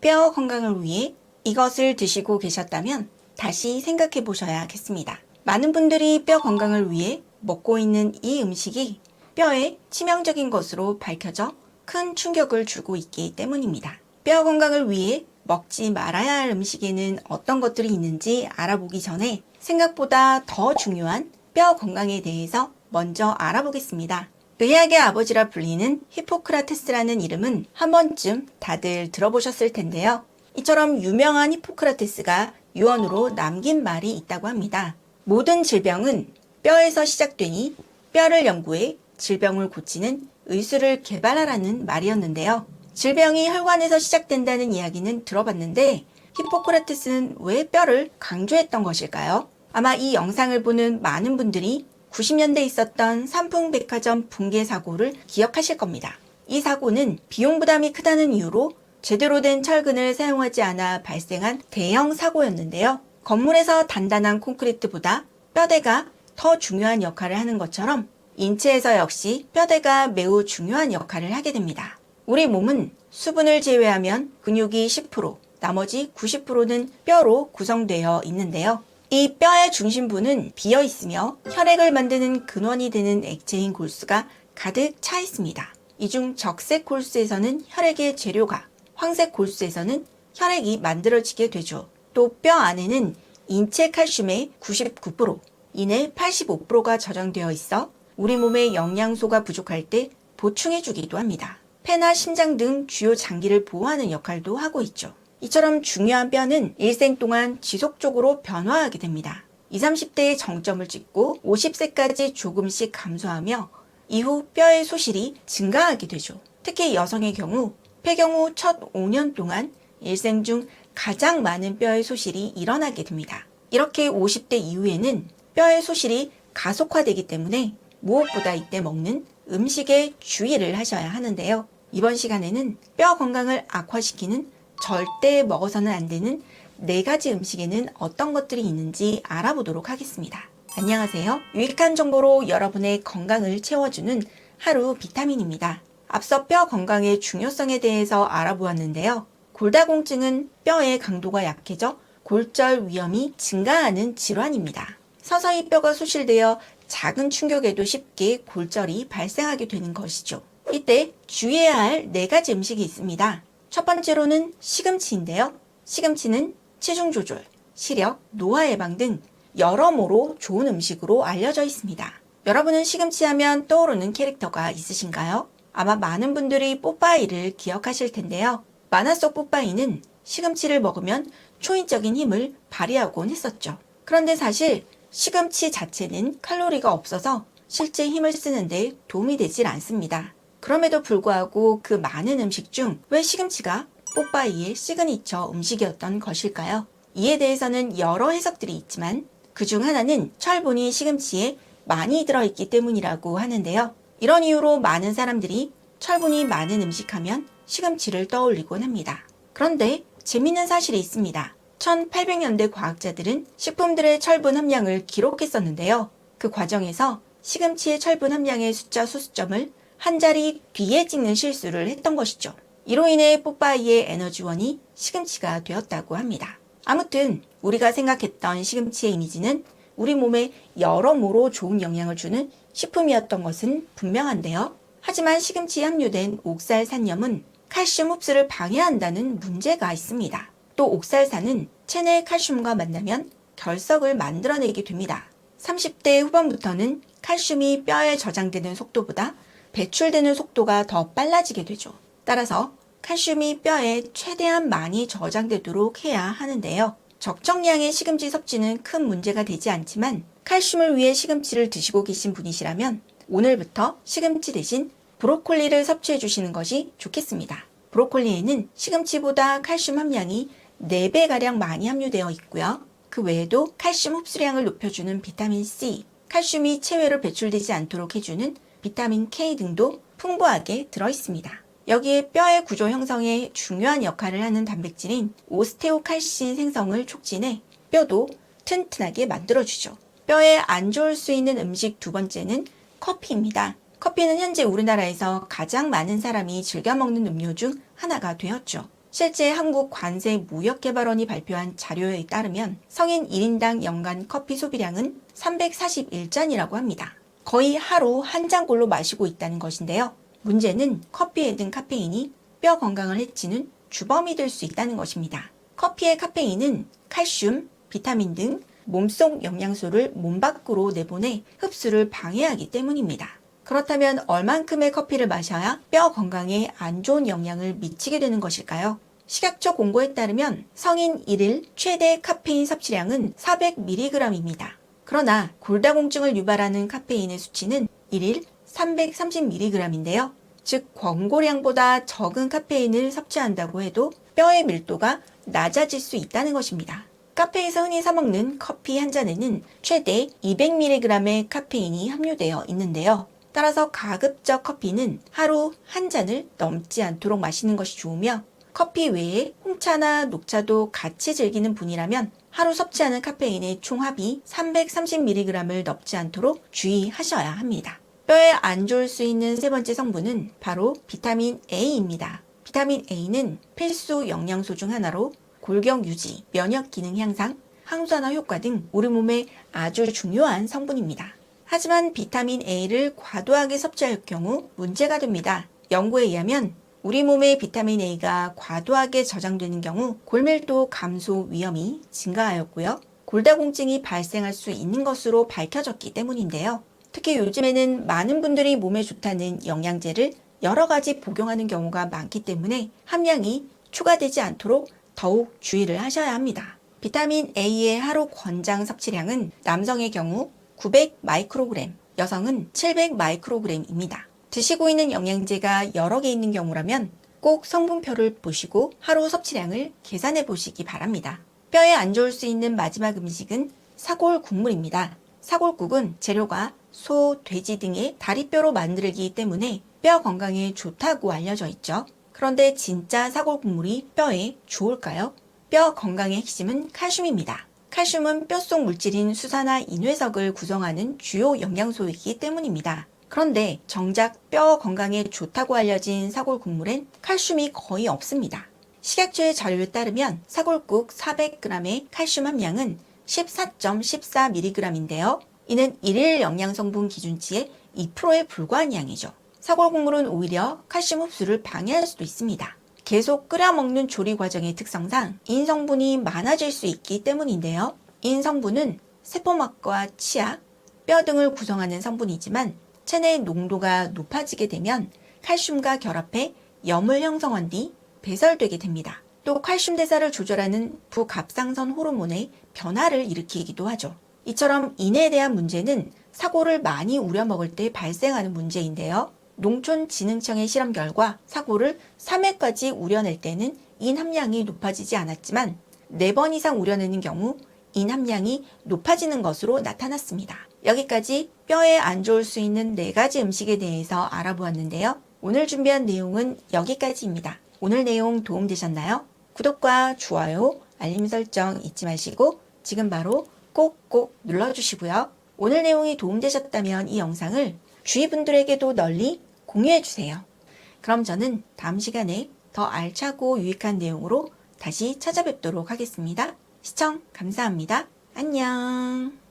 뼈 건강을 위해 이것을 드시고 계셨다면 다시 생각해 보셔야겠습니다. 많은 분들이 뼈 건강을 위해 먹고 있는 이 음식이 뼈에 치명적인 것으로 밝혀져 큰 충격을 주고 있기 때문입니다. 뼈 건강을 위해 먹지 말아야 할 음식에는 어떤 것들이 있는지 알아보기 전에 생각보다 더 중요한 뼈 건강에 대해서 먼저 알아보겠습니다. 의학의 아버지라 불리는 히포크라테스라는 이름은 한 번쯤 다들 들어보셨을 텐데요. 이처럼 유명한 히포크라테스가 유언으로 남긴 말이 있다고 합니다. 모든 질병은 뼈에서 시작되니 뼈를 연구해 질병을 고치는 의술을 개발하라는 말이었는데요. 질병이 혈관에서 시작된다는 이야기는 들어봤는데 히포크라테스는 왜 뼈를 강조했던 것일까요? 아마 이 영상을 보는 많은 분들이 90년대에 있었던 삼풍백화점 붕괴 사고를 기억하실 겁니다. 이 사고는 비용 부담이 크다는 이유로 제대로 된 철근을 사용하지 않아 발생한 대형 사고였는데요. 건물에서 단단한 콘크리트보다 뼈대가 더 중요한 역할을 하는 것처럼 인체에서 역시 뼈대가 매우 중요한 역할을 하게 됩니다. 우리 몸은 수분을 제외하면 근육이 10%, 나머지 90%는 뼈로 구성되어 있는데요. 이 뼈의 중심부는 비어 있으며 혈액을 만드는 근원이 되는 액체인 골수가 가득 차 있습니다. 이 중 적색 골수에서는 혈액의 재료가, 황색 골수에서는 혈액이 만들어지게 되죠. 또 뼈 안에는 인체 칼슘의 99%, 이내 85%가 저장되어 있어 우리 몸의 영양소가 부족할 때 보충해주기도 합니다. 폐나 심장 등 주요 장기를 보호하는 역할도 하고 있죠. 이처럼 중요한 뼈는 일생 동안 지속적으로 변화하게 됩니다. 20, 30대의 정점을 찍고 50세까지 조금씩 감소하며 이후 뼈의 소실이 증가하게 되죠. 특히 여성의 경우 폐경 후 첫 5년 동안 일생 중 가장 많은 뼈의 소실이 일어나게 됩니다. 이렇게 50대 이후에는 뼈의 소실이 가속화되기 때문에 무엇보다 이때 먹는 음식에 주의를 하셔야 하는데요. 이번 시간에는 뼈 건강을 악화시키는 절대 먹어서는 안 되는 4가지 음식에는 어떤 것들이 있는지 알아보도록 하겠습니다. 안녕하세요. 유익한 정보로 여러분의 건강을 채워주는 하루 비타민입니다. 앞서 뼈 건강의 중요성에 대해서 알아보았는데요. 골다공증은 뼈의 강도가 약해져 골절 위험이 증가하는 질환입니다. 서서히 뼈가 소실되어 작은 충격에도 쉽게 골절이 발생하게 되는 것이죠. 이때 주의해야 할 4가지 음식이 있습니다. 첫 번째로는 시금치인데요. 시금치는 체중 조절, 시력, 노화 예방 등 여러모로 좋은 음식으로 알려져 있습니다. 여러분은 시금치 하면 떠오르는 캐릭터가 있으신가요? 아마 많은 분들이 뽀빠이를 기억하실 텐데요. 만화 속 뽀빠이는 시금치를 먹으면 초인적인 힘을 발휘하곤 했었죠. 그런데 사실 시금치 자체는 칼로리가 없어서 실제 힘을 쓰는데 도움이 되질 않습니다. 그럼에도 불구하고 그 많은 음식 중 왜 시금치가 뽀빠이의 시그니처 음식이었던 것일까요? 이에 대해서는 여러 해석들이 있지만 그 중 하나는 철분이 시금치에 많이 들어있기 때문이라고 하는데요. 이런 이유로 많은 사람들이 철분이 많은 음식하면 시금치를 떠올리곤 합니다. 그런데 재미있는 사실이 있습니다. 1800년대 과학자들은 식품들의 철분 함량을 기록했었는데요. 그 과정에서 시금치의 철분 함량의 숫자 소수점을 한 자리 뒤에 찍는 실수를 했던 것이죠. 이로 인해 뽀빠이의 에너지원이 시금치가 되었다고 합니다. 아무튼 우리가 생각했던 시금치의 이미지는 우리 몸에 여러모로 좋은 영향을 주는 식품이었던 것은 분명한데요. 하지만 시금치에 함유된 옥살산염은 칼슘 흡수를 방해한다는 문제가 있습니다. 또 옥살산은 체내 칼슘과 만나면 결석을 만들어내게 됩니다. 30대 후반부터는 칼슘이 뼈에 저장되는 속도보다 배출되는 속도가 더 빨라지게 되죠. 따라서 칼슘이 뼈에 최대한 많이 저장되도록 해야 하는데요. 적정량의 시금치 섭취는 큰 문제가 되지 않지만 칼슘을 위해 시금치를 드시고 계신 분이시라면 오늘부터 시금치 대신 브로콜리를 섭취해 주시는 것이 좋겠습니다. 브로콜리에는 시금치보다 칼슘 함량이 4배가량 많이 함유되어 있고요. 그 외에도 칼슘 흡수량을 높여주는 비타민 C, 칼슘이 체외로 배출되지 않도록 해주는 비타민 K 등도 풍부하게 들어있습니다. 여기에 뼈의 구조 형성에 중요한 역할을 하는 단백질인 오스테오칼신 생성을 촉진해 뼈도 튼튼하게 만들어주죠. 뼈에 안 좋을 수 있는 음식 두 번째는 커피입니다. 커피는 현재 우리나라에서 가장 많은 사람이 즐겨 먹는 음료 중 하나가 되었죠. 실제 한국 관세무역개발원이 발표한 자료에 따르면 성인 1인당 연간 커피 소비량은 341잔이라고 합니다. 거의 하루 한 잔꼴로 마시고 있다는 것인데요. 문제는 커피에 든 카페인이 뼈 건강을 해치는 주범이 될 수 있다는 것입니다. 커피의 카페인은 칼슘, 비타민 등 몸속 영양소를 몸 밖으로 내보내 흡수를 방해하기 때문입니다. 그렇다면 얼만큼의 커피를 마셔야 뼈 건강에 안 좋은 영향을 미치게 되는 것일까요? 식약처 공고에 따르면 성인 1일 최대 카페인 섭취량은 400mg입니다. 그러나 골다공증을 유발하는 카페인의 수치는 1일 330mg인데요. 즉 권고량보다 적은 카페인을 섭취한다고 해도 뼈의 밀도가 낮아질 수 있다는 것입니다. 카페에서 흔히 사먹는 커피 한 잔에는 최대 200mg의 카페인이 함유되어 있는데요. 따라서 가급적 커피는 하루 한 잔을 넘지 않도록 마시는 것이 좋으며 커피 외에 홍차나 녹차도 같이 즐기는 분이라면 하루 섭취하는 카페인의 총합이 330mg을 넘지 않도록 주의하셔야 합니다. 뼈에 안 좋을 수 있는 세 번째 성분은 바로 비타민 A입니다. 비타민 A는 필수 영양소 중 하나로 골격 유지, 면역 기능 향상, 항산화 효과 등 우리 몸에 아주 중요한 성분입니다. 하지만 비타민 A를 과도하게 섭취할 경우 문제가 됩니다. 연구에 의하면 우리 몸의 비타민 A가 과도하게 저장되는 경우 골밀도 감소 위험이 증가하였고요. 골다공증이 발생할 수 있는 것으로 밝혀졌기 때문인데요. 특히 요즘에는 많은 분들이 몸에 좋다는 영양제를 여러 가지 복용하는 경우가 많기 때문에 함량이 추가되지 않도록 더욱 주의를 하셔야 합니다. 비타민 A의 하루 권장 섭취량은 남성의 경우 900 마이크로그램, 여성은 700 마이크로그램입니다. 드시고 있는 영양제가 여러 개 있는 경우라면 꼭 성분표를 보시고 하루 섭취량을 계산해 보시기 바랍니다. 뼈에 안 좋을 수 있는 마지막 음식은 사골 국물입니다. 사골국은 재료가 소, 돼지 등의 다리뼈로 만들기 때문에 뼈 건강에 좋다고 알려져 있죠. 그런데 진짜 사골 국물이 뼈에 좋을까요? 뼈 건강의 핵심은 칼슘입니다. 칼슘은 뼈 속 물질인 수사나 인회석을 구성하는 주요 영양소이기 때문입니다. 그런데 정작 뼈 건강에 좋다고 알려진 사골 국물엔 칼슘이 거의 없습니다. 식약처의 자료에 따르면 사골국 400g의 칼슘 함량은 14.14mg인데요. 이는 1일 영양성분 기준치의 2%에 불과한 양이죠. 사골 국물은 오히려 칼슘 흡수를 방해할 수도 있습니다. 계속 끓여 먹는 조리 과정의 특성상 인성분이 많아질 수 있기 때문인데요. 인성분은 세포막과 치아, 뼈 등을 구성하는 성분이지만 체내 농도가 높아지게 되면 칼슘과 결합해 염을 형성한 뒤 배설되게 됩니다. 또 칼슘 대사를 조절하는 부갑상선 호르몬의 변화를 일으키기도 하죠. 이처럼 인에 대한 문제는 사골을 많이 우려 먹을 때 발생하는 문제인데요. 농촌진흥청의 실험 결과 사골을 3회까지 우려낼 때는 인 함량이 높아지지 않았지만 4번 이상 우려내는 경우 인 함량이 높아지는 것으로 나타났습니다. 여기까지 뼈에 안 좋을 수 있는 4가지 음식에 대해서 알아보았는데요. 오늘 준비한 내용은 여기까지입니다. 오늘 내용 도움되셨나요? 구독과 좋아요, 알림 설정 잊지 마시고 지금 바로 꼭꼭 눌러주시고요. 오늘 내용이 도움되셨다면 이 영상을 주위 분들에게도 널리 공유해주세요. 그럼 저는 다음 시간에 더 알차고 유익한 내용으로 다시 찾아뵙도록 하겠습니다. 시청 감사합니다. 안녕.